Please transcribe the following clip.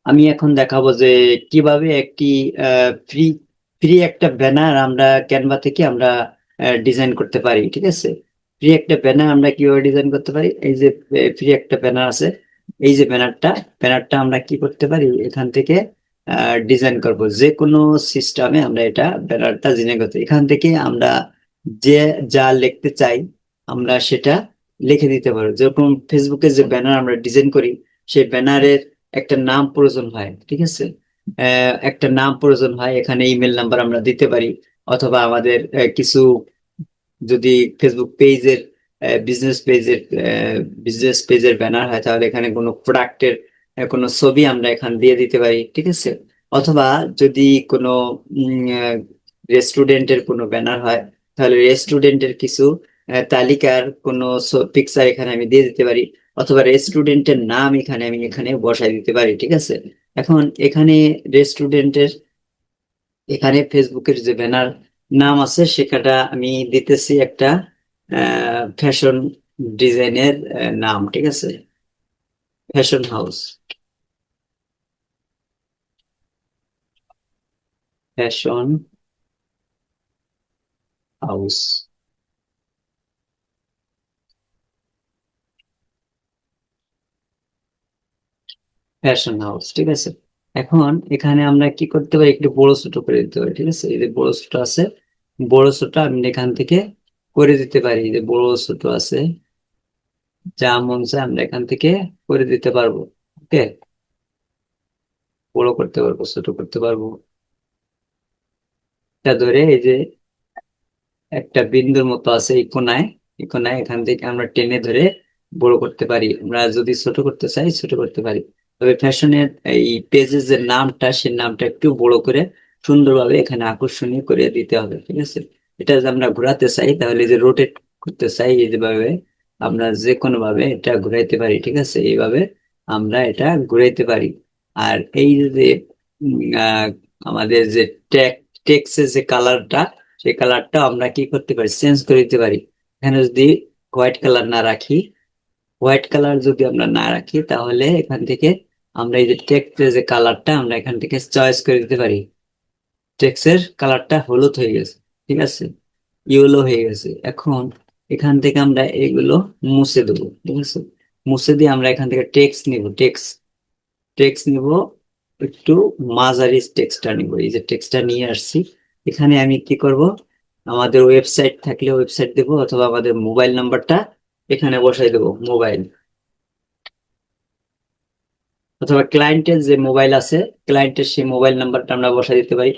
আমি এখন দেখাবো যে কিভাবে একটি ফ্রি ফ্রি একটা ব্যানার আমরা ক্যানভা থেকে আমরা ডিজাইন করতে পারি। ঠিক আছে, ফ্রি একটা ব্যানার আমরা কিভাবে ডিজাইন করতে পারি, এই যে ফ্রি একটা ব্যানার আছে, এই যে ব্যানারটা আমরা কি করতে পারি, এখান থেকে ডিজাইন করব যে কোনো সিস্টেমে আমরা এটা ব্যানারটা ডিজাইন করতে, এখান থেকে আমরা যে যা লিখতে চাই আমরা সেটা লিখে দিতে পারবো। যেরকম ফেসবুকে যে ব্যানার আমরা ডিজাইন করি, সেই ব্যানারের একটা নাম প্রয়োজন হয়। ঠিক আছে, একটা নাম প্রয়োজন হয়, এখানে ইমেল নাম্বার আমরা দিতে পারি। অথবা আমাদের কিছু যদি ফেসবুক পেজের বিজনেস পেজের বিজনেস পেজের ব্যানার হয়, তাহলে এখানে কোনো প্রোডাক্টের কোনো ছবি আমরা এখানে দিয়ে দিতে পারি। ঠিক আছে, অথবা যদি কোনো রেস্টুরেন্টের কোনো ব্যানার হয়, তাহলে রেস্টুরেন্টের কিছু তালিকার কোনো পিকচার এখানে আমি দিয়ে দিতে পারি। অথবা রেস্টুরেন্টের নাম এখানে বসাই দিতে পারি। ঠিক আছে, এখন এখানে রেস্টুরেন্টের এখানে ফেসবুকের যে ব্যানার নাম আছে সেটা আমি দিতেছি একটা ফ্যাশন ডিজাইনের নাম। ঠিক আছে, fashion house, fashion house, fashion house. ঠিক আছে, এখন এখানে আমরা কি করতে পারি, একটু বড় ছোট করে দিতে পারি। ঠিক আছে, এই যে বড় ছোট আছে, বড় ছোট আমি এখান থেকে করে দিতে পারি। এই যে বড় ছোট আছে, যা মন চায় আমরা এখান থেকে করে দিতে পারবো। ওকে, বড় করতে পারবো, ছোট করতে পারবো। এটা ধরে এই যে একটা বিন্দুর মতো আছে এই কোনায়, এই কোনায় এখান থেকে আমরা টেনে ধরে বড় করতে পারি। আমরা যদি ছোট করতে চাই ছোট করতে পারি। তবে ফ্যাশনের এই পেজের যে নামটা, সেই নামটা একটু বড় করে সুন্দরভাবে এখানে আকর্ষণীয় করে দিতে হবে। ঠিক আছে, এটা যদি আমরা ঘোরাতে চাই, তাহলে এই যে রোটেট করতে চাই, এই যেভাবে আমরা যে কোনো ভাবে এটা ঘুরাইতে পারি। ঠিক আছে, এইভাবে আমরা এটা ঘুরাইতে পারি। আর এই যে আহ, আমাদের যে টেক্সের যে কালারটা, সেই কালারটা আমরা কি করতে পারি, চেঞ্জ করে দিতে পারি। এখানে যদি হোয়াইট কালার না রাখি, হোয়াইট কালার যদি আমরা না রাখি, তাহলে এখান থেকে আমরা এই যে টেক্সটের যে কালারটা আমরা এখান থেকে চয়েস করে দিতে পারি। টেক্সের কালারটা হলুদ হয়ে গেছে। ঠিক আছে, ইয়েলো হয়ে গেছে। এখন এখান থেকে আমরা এগুলো মুছে দেবো। ঠিক আছে, মুছে দিয়ে আমরা এখান থেকে টেক্সট নিব, টেক্সট নিব, একটু মাঝারি টেক্সটটা নিব। এই যে টেক্সটটা নিয়ে আসছি, এখানে আমি কি করব, আমাদের ওয়েবসাইট থাকলে ওয়েবসাইট দেবো, অথবা আমাদের মোবাইল নাম্বারটা এখানে বসাই দেবো, মোবাইল, অথবা ক্লায়েন্টের যে মোবাইল আছে, ক্লায়েন্টের সেই মোবাইল নাম্বারটা আমরা বসাই দিতে পারি।